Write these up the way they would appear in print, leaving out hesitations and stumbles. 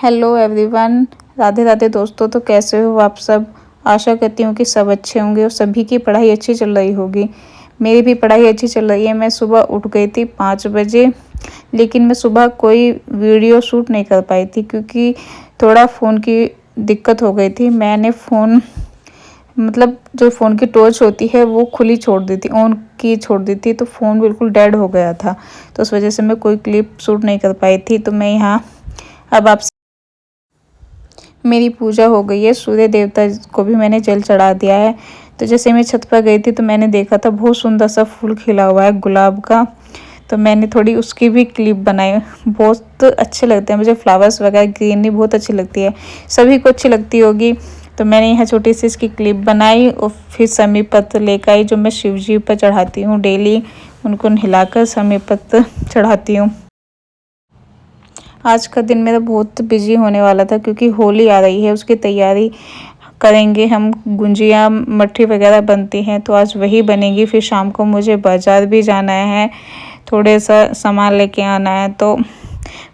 Hello everyone, Radhe Radhe दोस्तों। तो कैसे हो आप सब। आशा करती हूँ कि सब अच्छे होंगे और सभी की पढ़ाई अच्छी चल रही होगी। मेरी भी पढ़ाई अच्छी चल रही है। मैं सुबह उठ गई थी 5 बजे, लेकिन मैं सुबह कोई वीडियो शूट नहीं कर पाई थी क्योंकि थोड़ा फ़ोन की दिक्कत हो गई थी। मैंने फ़ोन मतलब जो फ़ोन की टॉर्च होती है वो खुली छोड़ दी थी, ऑन की छोड़ दी थी, तो फ़ोन बिल्कुल डेड हो गया था। तो उस वजह से मैं कोई क्लिप शूट नहीं कर पाई थी। तो मैं यहाँ अब आप मेरी पूजा हो गई है। सूर्य देवता को भी मैंने जल चढ़ा दिया है। तो जैसे मैं छत पर गई थी तो मैंने देखा था बहुत सुंदर सा फूल खिला हुआ है गुलाब का। तो मैंने थोड़ी उसकी भी क्लिप बनाई। बहुत अच्छे लगते हैं मुझे फ्लावर्स वगैरह, ग्रीनरी बहुत अच्छी लगती है, सभी को अच्छी लगती होगी। तो मैंने यहाँ छोटी सी इसकी क्लिप बनाई और फिर समी पत्र लेकर आई जो मैं शिव जी पर चढ़ाती हूँ डेली। उनको नहलाकर समी पत्र चढ़ाती हूँ। आज का दिन मेरा बहुत बिजी होने वाला था क्योंकि होली आ रही है, उसकी तैयारी करेंगे हम। गुंजिया मट्ठी वगैरह बनती हैं तो आज वही बनेगी। फिर शाम को मुझे बाज़ार भी जाना है, थोड़े सा सामान लेके आना है। तो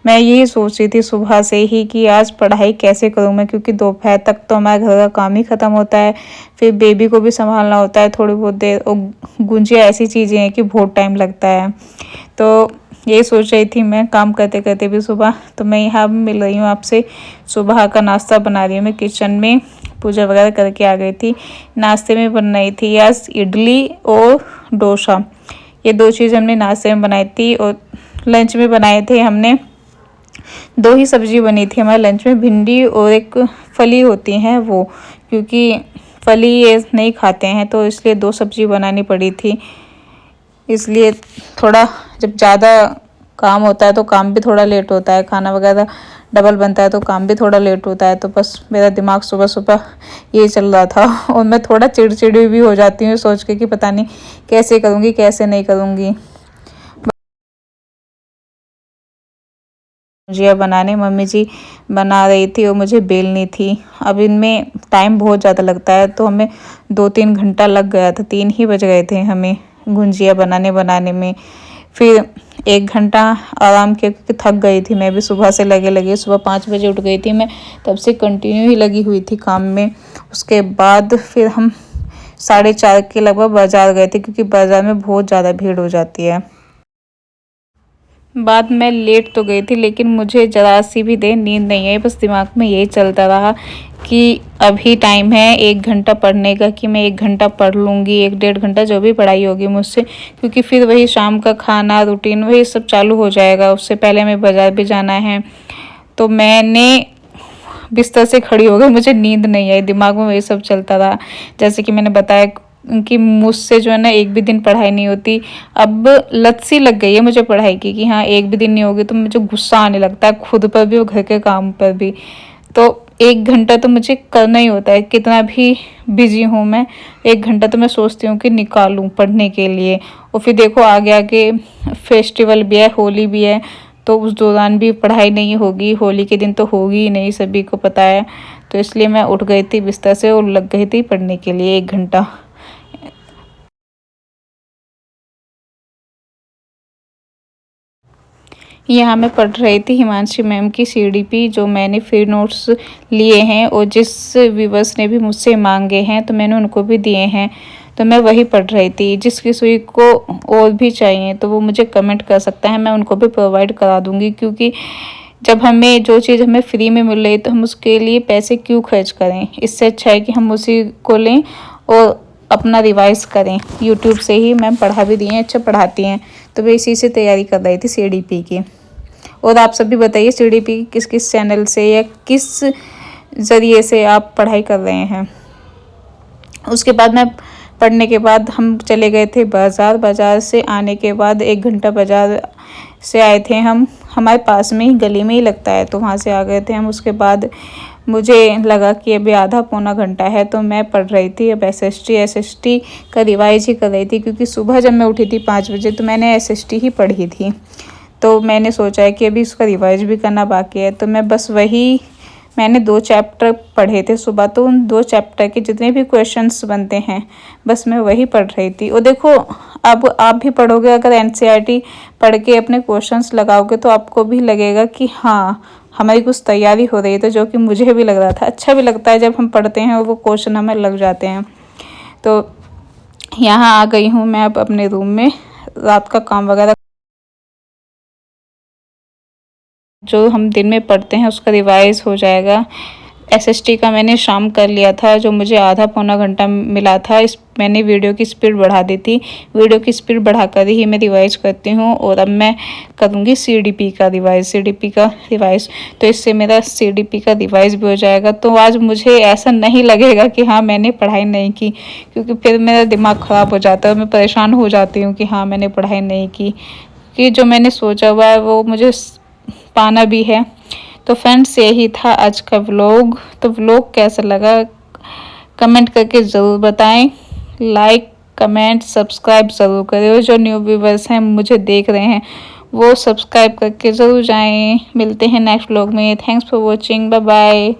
मैं यही सोच रही थी सुबह से ही कि आज पढ़ाई कैसे करूँ मैं, क्योंकि दोपहर तक तो हमारे घर का काम ही ख़त्म होता है। फिर बेबी को भी संभालना होता है थोड़ी बहुत देर, और गुंजिया ऐसी चीज़ें हैं कि बहुत टाइम लगता है। तो यही सोच रही थी मैं काम करते करते भी सुबह। तो मैं यहाँ मिल रही हूँ आपसे, सुबह का नाश्ता बना रही हूँ मैं किचन में। पूजा वगैरह करके आ गई थी। नाश्ते में बन रही थी आज इडली और डोसा। ये दो चीज़ हमने नाश्ते में बनाई थी। और लंच में बनाए थे हमने, दो ही सब्जी बनी थी हमारे लंच में, भिंडी और एक फली होती हैं वो, क्योंकि फली ये नहीं खाते हैं तो इसलिए दो सब्जी बनानी पड़ी थी। इसलिए थोड़ा जब ज़्यादा काम होता है तो काम भी थोड़ा लेट होता है, खाना वगैरह डबल बनता है तो काम भी थोड़ा लेट होता है। तो बस मेरा दिमाग सुबह सुबह ये चल रहा था और मैं थोड़ा चिड़चिड़ी भी हो जाती हूँ सोच के कि पता नहीं कैसे करूँगी कैसे नहीं करूँगी। गुजिया बनाने मम्मी जी बना रही थी और मुझे बेलनी थी। अब इनमें टाइम बहुत ज़्यादा लगता है तो हमें 2-3 घंटा लग गया था, 3 ही बज गए थे हमें गुंजिया बनाने में। फिर 1 घंटा आराम किया क्योंकि थक गई थी मैं भी सुबह से लगे सुबह 5 बजे उठ गई थी मैं, तब से कंटिन्यू ही लगी हुई थी काम में। उसके बाद फिर हम 4:30 के लगभग बाज़ार गए थे क्योंकि बाज़ार में बहुत ज़्यादा भीड़ हो जाती है। बाद में लेट तो गई थी लेकिन मुझे ज़रा सी भी देर नींद नहीं आई। बस दिमाग में यही चलता रहा कि अभी टाइम है 1 घंटा पढ़ने का, कि मैं 1 घंटा पढ़ लूँगी, 1-1.5 घंटा जो भी पढ़ाई होगी मुझसे, क्योंकि फिर वही शाम का खाना रूटीन वही सब चालू हो जाएगा। उससे पहले मैं बाज़ार भी जाना है। तो मैंने बिस्तर से खड़ी हो गई, मुझे नींद नहीं आई, दिमाग में वही सब चलता रहा। जैसे कि मैंने बताया कि मुझसे जो है ना एक भी दिन पढ़ाई नहीं होती। अब लत सी लग गई है मुझे पढ़ाई की कि हाँ एक भी दिन नहीं होगी तो मुझे गुस्सा आने लगता है खुद पर भी और घर के काम पर भी। तो 1 घंटा तो मुझे करना ही होता है, कितना भी बिजी हूँ मैं 1 घंटा तो मैं सोचती हूँ कि निकालूँ पढ़ने के लिए। और फिर देखो आगे आगे फेस्टिवल भी है, होली भी है, तो उस दौरान भी पढ़ाई नहीं होगी। होली के दिन तो होगी ही नहीं, सभी को पता है। तो इसलिए मैं उठ गई थी बिस्तर से और लग गई थी पढ़ने के लिए 1 घंटा। यहाँ मैं पढ़ रही थी हिमांशी मैम की सीडीपी, जो मैंने फ्री नोट्स लिए हैं और जिस व्यूवर्स ने भी मुझसे मांगे हैं तो मैंने उनको भी दिए हैं। तो मैं वही पढ़ रही थी। जिसकी सुई को और भी चाहिए तो वो मुझे कमेंट कर सकता है, मैं उनको भी प्रोवाइड करा दूँगी। क्योंकि जब हमें जो चीज़ हमें फ्री में मिल रही है तो हम उसके लिए पैसे क्यों खर्च करें। इससे अच्छा है कि हम उसी को लें और अपना रिवाइज़ करें। यूट्यूब से ही मैम पढ़ा भी दिए हैं, अच्छा पढ़ाती हैं। तो मैं इसी से तैयारी कर रही थी सीडीपी की। और आप सभी बताइए सीडीपी किस किस चैनल से या किस ज़रिए से आप पढ़ाई कर रहे हैं। उसके बाद मैं पढ़ने के बाद हम चले गए थे बाज़ार। बाज़ार से आने के बाद 1 घंटा बाज़ार से आए थे हम, हमारे पास में ही गली में ही लगता है, तो वहाँ से आ गए थे हम। उसके बाद मुझे लगा कि अभी आधा पौना घंटा है तो मैं पढ़ रही थी अब एसएसटी का रिवाइज ही कर रही थी। क्योंकि सुबह जब मैं उठी थी 5 बजे तो मैंने एसएसटी ही पढ़ी थी। तो मैंने सोचा है कि अभी उसका रिवाइज भी करना बाकी है। तो मैं बस वही, मैंने 2 चैप्टर पढ़े थे सुबह, तो उन 2 चैप्टर के जितने भी क्वेश्चंस बनते हैं बस मैं वही पढ़ रही थी। और देखो अब आप भी पढ़ोगे, अगर एनसीईआरटी पढ़ के अपने क्वेश्चंस लगाओगे तो आपको भी लगेगा कि हाँ हमारी कुछ तैयारी हो रही है, जो कि मुझे भी लग रहा था। अच्छा भी लगता है जब हम पढ़ते हैं और वो क्वेश्चन हमें लग जाते हैं। तो यहाँ आ गई हूँ मैं अब अपने रूम में, रात का काम वगैरह जो हम दिन में पढ़ते हैं उसका रिवाइज हो जाएगा। एसएसटी का मैंने शाम कर लिया था, जो मुझे आधा पौना घंटा मिला था। इस मैंने वीडियो की स्पीड बढ़ा दी थी, वीडियो की स्पीड बढ़ाकर ही मैं रिवाइज करती हूँ। और अब मैं करूँगी सीडीपी का रिवाइज, तो इससे मेरा सीडीपी का रिवाइज भी हो जाएगा। तो आज मुझे ऐसा नहीं लगेगा कि हाँ मैंने पढ़ाई नहीं की, क्योंकि फिर मेरा दिमाग ख़राब हो जाता है, मैं परेशान हो जाती हूँ कि हाँ मैंने पढ़ाई नहीं की, कि जो मैंने सोचा हुआ है वो मुझे पाना भी है। तो फ्रेंड्स यही था आज का व्लॉग। तो व्लॉग कैसा लगा कमेंट करके ज़रूर बताएं। लाइक कमेंट सब्सक्राइब ज़रूर करें, और जो न्यू व्यूवर्स हैं मुझे देख रहे हैं वो सब्सक्राइब करके ज़रूर जाएं। मिलते हैं नेक्स्ट व्लॉग में। Thanks for watching, bye bye.